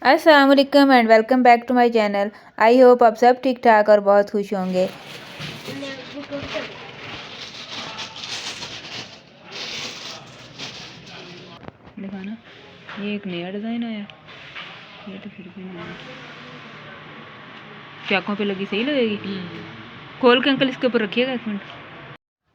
अस्सलाम वालेकुम and welcome back to my channel. I hope आप सब ठीक ठाक और बहुत खुश होंगे। दिखाना, ये एक नया डिज़ाइन आया। ये तो फिर भी नया चाकों पे लगी सही लगेगी। खोल के अंकल इसके ऊपर रखिएगा एक मिनट।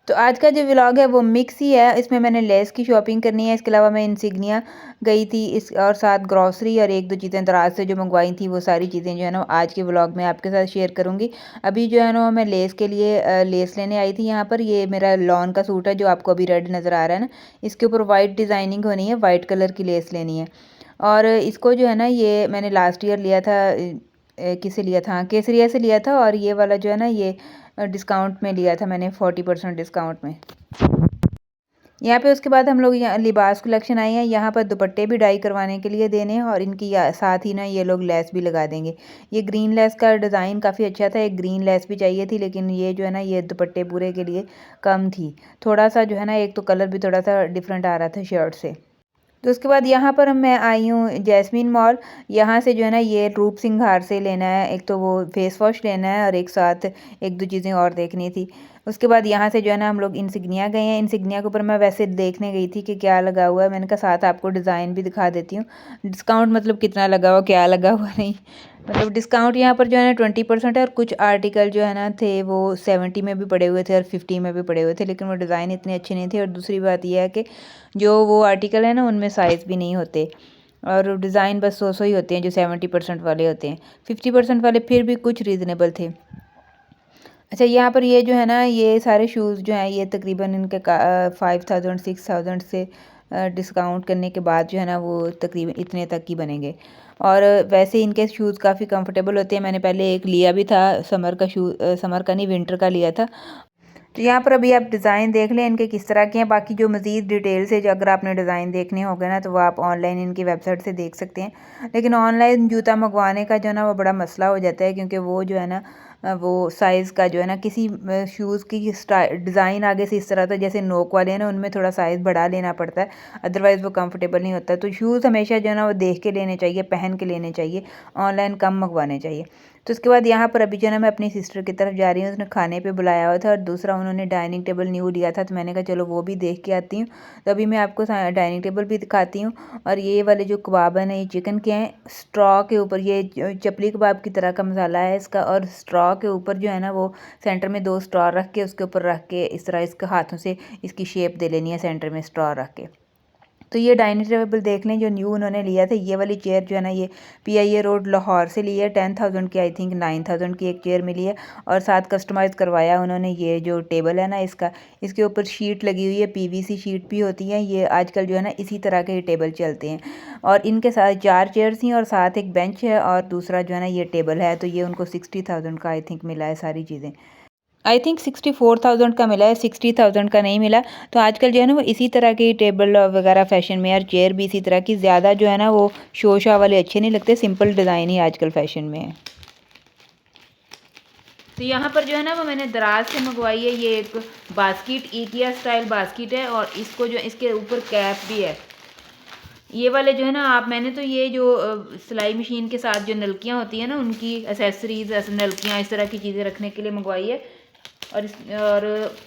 तो आज का जो व्लॉग है वो मिक्स ही है। इसमें मैंने लेस की शॉपिंग करनी है, इसके अलावा मैं इंसिग्निया गई थी इस और साथ ग्रॉसरी और एक दो चीज़ें दराज से जो मंगवाई थी वो सारी चीज़ें जो है ना आज के व्लॉग में आपके साथ शेयर करूँगी। अभी जो है ना मैं लेस के लिए लेस लेने आई थी यहाँ पर। ये मेरा लॉन का सूट है जो आपको अभी रेड नज़र आ रहा है ना, इसके ऊपर वाइट डिज़ाइनिंग होनी है, वाइट कलर की लेस लेनी है। और इसको जो है ना ये मैंने लास्ट ईयर लिया था, किसे लिया था, हाँ, केसरिया से लिया था। और ये वाला जो है ना ये डिस्काउंट में लिया था मैंने, 40% डिस्काउंट में। यहाँ पे उसके बाद हम लोग यहाँ लिबास कलेक्शन आए हैं। यहाँ पर दुपट्टे भी डाई करवाने के लिए देने हैं और इनकी साथ ही ना ये लोग लेस भी लगा देंगे। ये ग्रीन लेस का डिज़ाइन काफ़ी अच्छा था, एक ग्रीन लेस भी चाहिए थी, लेकिन ये जो है ना ये दुपट्टे पूरे के लिए कम थी। थोड़ा सा जो है ना एक तो कलर भी थोड़ा सा डिफरेंट आ रहा था शर्ट से। तो उसके बाद यहाँ पर मैं आई हूँ जैस्मीन मॉल। यहाँ से जो है ना ये रूप सिंगार से लेना है, एक तो वो फेस वॉश लेना है और एक साथ एक दो चीज़ें और देखनी थी। उसके बाद यहाँ से जो है ना हम लोग इंसिग्निया गए हैं। इंसिग्निया के ऊपर मैं वैसे देखने गई थी कि क्या लगा हुआ है, मैंने कहा साथ आपको डिज़ाइन भी दिखा देती हूँ। डिस्काउंट मतलब कितना लगा हुआ, क्या लगा हुआ नहीं, मतलब डिस्काउंट यहाँ पर जो है ना 20% है। और कुछ आर्टिकल जो है ना थे वो 70 में भी पड़े हुए थे और 50 में भी पड़े हुए थे, लेकिन वो डिज़ाइन इतने अच्छे नहीं थे। और दूसरी बात यह है कि जो वो आर्टिकल है ना उनमें साइज़ भी नहीं होते और डिज़ाइन बस सौ ही होते हैं जो 70% वाले होते हैं। 50% वाले फिर भी कुछ रीज़नेबल थे। अच्छा, यहाँ पर ये जो है ना ये सारे शूज़ जो हैं ये तकरीबन इनके 5000 6000 से डिस्काउंट करने के बाद जो है ना वो तकरीबन इतने तक ही बनेंगे। और वैसे इनके शूज़ काफ़ी कंफर्टेबल होते हैं। मैंने पहले एक लिया भी था, समर का नहीं, विंटर का लिया था। तो यहाँ पर अभी आप डिज़ाइन देख लें इनके किस तरह के हैं। बाकी जो मज़ीद डिटेल से जो अगर आपने डिज़ाइन देखने होंगे ना तो वो आप ऑनलाइन इनकी वेबसाइट से देख सकते हैं। लेकिन ऑनलाइन जूता मंगवाने का जो है ना वो बड़ा मसला हो जाता है, क्योंकि वो जो है ना वो साइज़ का जो है ना किसी शूज़ की डिज़ाइन आगे से इस तरह था जैसे नोक वाले हैं ना, उनमें थोड़ा साइज़ बढ़ा लेना पड़ता है, अदरवाइज़ वो कंफर्टेबल नहीं होता। तो शूज़ हमेशा जो है ना वो देख के लेने चाहिए, पहन के लेने चाहिए, ऑनलाइन कम मंगवाने चाहिए। तो उसके बाद यहाँ पर अभी जो है ना मैं अपनी सिस्टर की तरफ जा रही हूँ, उसने खाने पे बुलाया हुआ था और दूसरा उन्होंने डाइनिंग टेबल न्यू लिया था, तो मैंने कहा चलो वो भी देख के आती हूँ। तो अभी मैं आपको डाइनिंग टेबल भी दिखाती हूँ। और ये वाले जो कबाब है ना ये चिकन के हैं, स्ट्रॉ के ऊपर, ये चपली कबाब की तरह का मसाला है इसका। और स्ट्रॉ के ऊपर जो है ना वो सेंटर में दो स्ट्रॉ रख के उसके ऊपर रख के इस तरह इसके हाथों से इसकी शेप दे लेनी है सेंटर में स्ट्रॉ रख के। तो ये डाइनिंग टेबल देख लें जो न्यू उन्होंने लिया था। ये वाली चेयर जो है ना ये PIA रोड लाहौर से ली है, 10,000 की, आई थिंक 9,000 की एक चेयर मिली है। और साथ कस्टमाइज़ करवाया उन्होंने। ये जो टेबल है ना इसका, इसके ऊपर शीट लगी हुई है, PVC शीट भी होती है। ये आजकल जो है ना इसी तरह के टेबल चलते हैं। और इनके साथ 4 चेयर्स हैं और साथ एक बेंच है और दूसरा जो है ना ये टेबल है। तो ये उनको 60,000 का आई थिंक मिला है सारी चीज़ें। आई थिंक 64,000 का मिला है, 60,000 का नहीं मिला। तो आजकल जो है ना वो इसी तरह की टेबल वगैरह फैशन में, और चेयर भी इसी तरह की, ज़्यादा जो है ना वो शो शाह वाले अच्छे नहीं लगते, सिंपल डिज़ाइन ही आजकल फैशन में है। तो यहाँ पर जो है ना वो मैंने दराज से मंगवाई है। ये एक बास्केट, इकिया स्टाइल बास्केट है और इसको जो इसके ऊपर कैप भी है। ये वाले जो है ना आप, मैंने तो ये जो सिलाई मशीन के साथ जो नलकियाँ होती हैं ना उनकी एसेसरीज, नलकियाँ, इस तरह की चीज़ें रखने के लिए मंगवाई है। और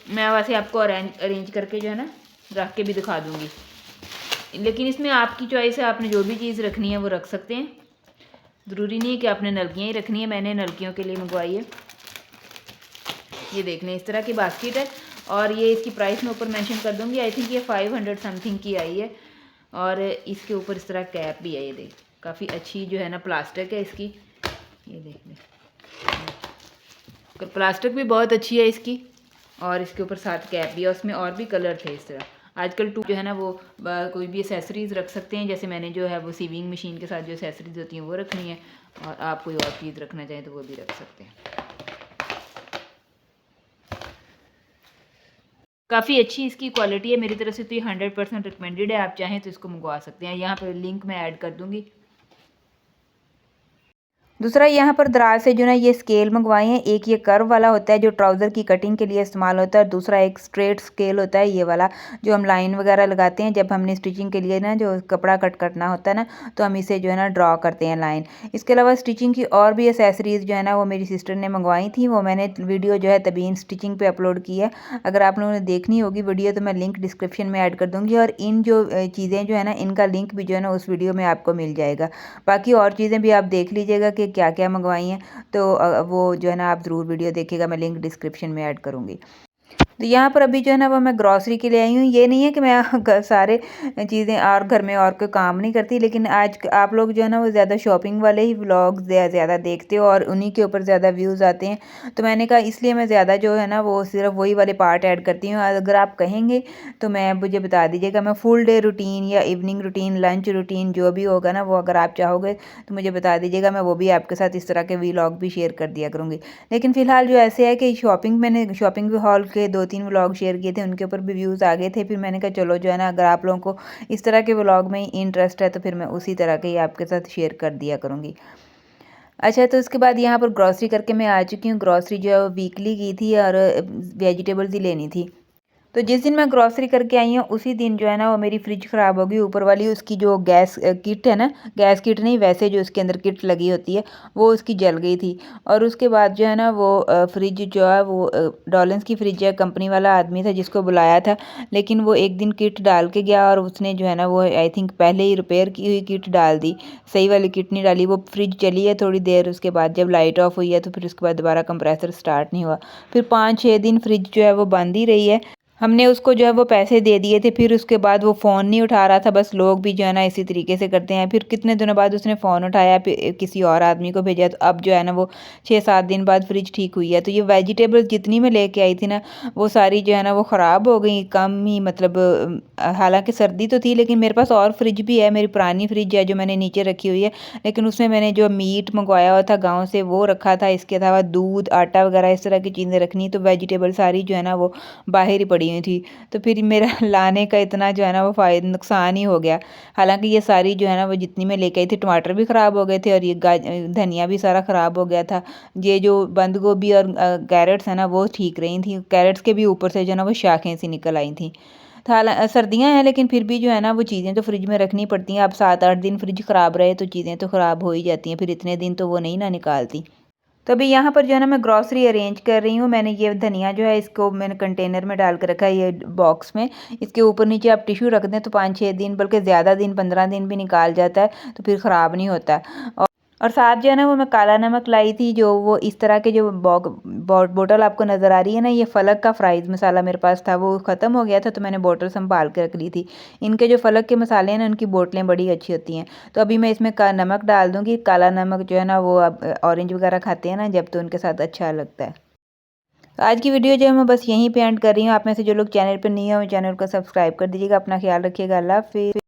मैं वैसे आपको अरेंज करके जो है ना रख के भी दिखा दूँगी, लेकिन इसमें आपकी चॉइस है, आपने जो भी चीज़ रखनी है वो रख सकते हैं। ज़रूरी नहीं है कि आपने नलकियाँ ही रखनी है, मैंने नलकियों के लिए मंगवाई है। ये देख लें इस तरह की बास्केट है और ये इसकी प्राइस मैं ऊपर मेंशन कर दूँगी। आई थिंक ये 500 समथिंग की आई है। और इसके ऊपर इस तरह कैप भी है, ये देख, काफ़ी अच्छी जो है ना प्लास्टिक है इसकी, ये देख लें, प्लास्टिक भी बहुत अच्छी है इसकी। और इसके ऊपर साथ कैप भी है, उसमें और भी कलर थे इस तरह। आजकल जो है ना वो कोई भी एसेसरीज़ रख सकते हैं, जैसे मैंने जो है वो सीविंग मशीन के साथ जो एसेसरीज़ होती हैं वो रखनी है, और आप कोई और चीज़ रखना चाहें तो वो भी रख सकते हैं। काफ़ी अच्छी इसकी क्वालिटी है, मेरी तरफ से तो ये 100% रिकमेंडेड है। आप चाहें तो इसको मंगवा सकते हैं, यहाँ पर लिंक मैं ऐड कर दूँगी। दूसरा यहाँ पर दराज से जो ना ये स्केल मंगवाए हैं। एक ये कर्व वाला होता है जो ट्राउज़र की कटिंग के लिए इस्तेमाल होता है, और दूसरा एक स्ट्रेट स्केल होता है ये वाला, जो हम लाइन वगैरह लगाते हैं जब हमने स्टिचिंग के लिए ना जो कपड़ा कट करना होता है ना, तो हम इसे जो है ना ड्रॉ करते हैं लाइन। इसके अलावा स्टिचिंग की और भी एसेसरीज़ जो है ना वो मेरी सिस्टर ने मंगवाई थी, वो मैंने वीडियो जो है तबीन स्टिचिंग पे अपलोड की है। अगर आप लोगों ने देखनी होगी वीडियो तो मैं लिंक डिस्क्रिप्शन में ऐड कर दूँगी, और इन जो चीज़ें जो है ना इनका लिंक भी जो है ना उस वीडियो में आपको मिल जाएगा। बाकी और चीज़ें भी आप देख लीजिएगा कि क्या-क्या मंगवाई हैं, तो वो जो है ना आप ज़रूर वीडियो देखिएगा, मैं लिंक डिस्क्रिप्शन में ऐड करूँगी। तो यहाँ पर अभी जो है ना वो मैं ग्रॉसरी के लिए आई हूँ। ये नहीं है कि मैं सारे चीज़ें और घर में और कोई काम नहीं करती, लेकिन आज आप लोग जो है ना वो ज़्यादा शॉपिंग वाले ही व्लॉग्स ज़्यादा देखते हो और उन्हीं के ऊपर ज़्यादा व्यूज़ आते हैं। तो मैंने कहा इसलिए मैं ज़्यादा जो है ना वो सिर्फ वही वाले पार्ट ऐड करती हूँ। अगर आप कहेंगे तो मैं मुझे बता दीजिएगा, मैं फुल डे रूटीन या इवनिंग रूटीन, लंच रूटीन जो भी होगा ना वो अगर आप चाहोगे तो मुझे बता दीजिएगा, मैं वो भी आपके साथ इस तरह के व्लॉग भी शेयर कर दिया करूँगी। लेकिन फ़िलहाल जो ऐसे है कि मैंने शॉपिंग हॉल के 2-3 व्लॉग शेयर किए थे, उनके ऊपर भी व्यूज़ आ गए थे। फिर मैंने कहा चलो जो है ना अगर आप लोगों को इस तरह के व्लॉग में इंटरेस्ट है तो फिर मैं उसी तरह के ही आपके साथ शेयर कर दिया करूँगी। अच्छा, तो उसके बाद यहाँ पर ग्रॉसरी करके मैं आ चुकी हूँ। ग्रॉसरी जो है वो वीकली की थी और वेजिटेबल्स ही लेनी थी। तो जिस दिन मैं ग्रॉसरी करके आई हूँ उसी दिन जो है ना वो मेरी फ्रिज ख़राब हो गई। ऊपर वाली उसकी जो गैस किट है ना, गैस किट नहीं वैसे जो उसके अंदर किट लगी होती है वो उसकी जल गई थी। और उसके बाद जो है ना वो फ्रिज जो है वो डॉलेंस की फ्रिज है, कंपनी वाला आदमी था जिसको बुलाया था, लेकिन वो एक दिन किट डाल के गया और उसने जो है ना वो आई थिंक पहले ही रिपेयर की हुई किट डाल दी, सही वाली किट नहीं डाली। वो फ्रिज चली है थोड़ी देर, उसके बाद जब लाइट ऑफ हुई है तो फिर उसके बाद दोबारा कंप्रेसर स्टार्ट नहीं हुआ। फिर 5-6 दिन फ्रिज जो है वो बंद ही रही है। हमने उसको जो है वो पैसे दे दिए थे, फिर उसके बाद वो फ़ोन नहीं उठा रहा था। बस लोग भी जो है ना इसी तरीके से करते हैं। फिर कितने दिनों बाद उसने फ़ोन उठाया, फिर किसी और आदमी को भेजा, तो अब जो है ना वो 6-7 दिन बाद फ्रिज ठीक हुई है। तो ये वेजिटेबल्स जितनी मैं लेके आई थी ना वो सारी जो है ना वो ख़राब हो गई, कम ही मतलब हालांकि सर्दी तो थी लेकिन मेरे पास और फ्रिज भी है, मेरी पुरानी फ्रिज है जो मैंने नीचे रखी हुई है, लेकिन उसमें मैंने जो मीट मंगवाया हुआ था गाँव से वो रखा था। इसके अलावा दूध, आटा वगैरह इस तरह की चीज़ें रखनी, तो वेजिटेबल सारी जो है ना वो बाहर ही पड़ी हुई थी। तो फिर मेरा लाने का इतना जो है ना वो नुकसान ही हो गया। हालाँकि ये सारी जो है ना वो जितनी मैं लेके आई थी, टमाटर भी ख़राब हो गए थे और ये धनिया भी सारा ख़राब हो गया था। ये जो बंद गोभी और कैरेट्स हैं ना वो ठीक रही थी। कैरेट्स के भी ऊपर से जो है ना वो शाखें सी निकल आई थी। तो सर्दियाँ हैं लेकिन फिर भी जो है ना वो चीज़ें तो फ्रिज में रखनी पड़ती हैं। अब 7-8 दिन फ्रिज ख़राब रहे तो चीज़ें तो ख़राब हो ही जाती हैं, फिर इतने दिन तो वो नहीं ना निकालती। तो अभी यहाँ पर जो है ना मैं ग्रॉसरी अरेंज कर रही हूँ। मैंने ये धनिया जो है इसको मैंने कंटेनर में डाल के रखा है, ये बॉक्स में। इसके ऊपर नीचे आप टिश्यू रख दें तो 5-6 दिन बल्कि ज़्यादा दिन 15 दिन भी निकाल जाता है, तो फिर ख़राब नहीं होता। और साथ जो है ना वो मैं काला नमक लाई थी, जो वो इस तरह के जो बोतल आपको नज़र आ रही है ना, ये फ़लक का फ्राइज़ मसाला मेरे पास था, वो ख़त्म हो गया था तो मैंने बोतल संभाल के रख ली थी। इनके जो फ़लक के मसाले हैं ना उनकी बोतलें बड़ी अच्छी होती हैं। तो अभी मैं इसमें नमक डाल दूँगी। काला नमक जो है ना वो अब ऑरेंज वगैरह खाते हैं ना जब, तो उनके साथ अच्छा लगता है। तो आज की वीडियो जो है मैं बस यहीं पे एंड कर रही हूँ। आप में से जो लोग चैनल पर नहीं हैं वो चैनल को सब्सक्राइब कर दीजिएगा। अपना ख्याल रखिएगा। अल्लाह हाफ़िज़।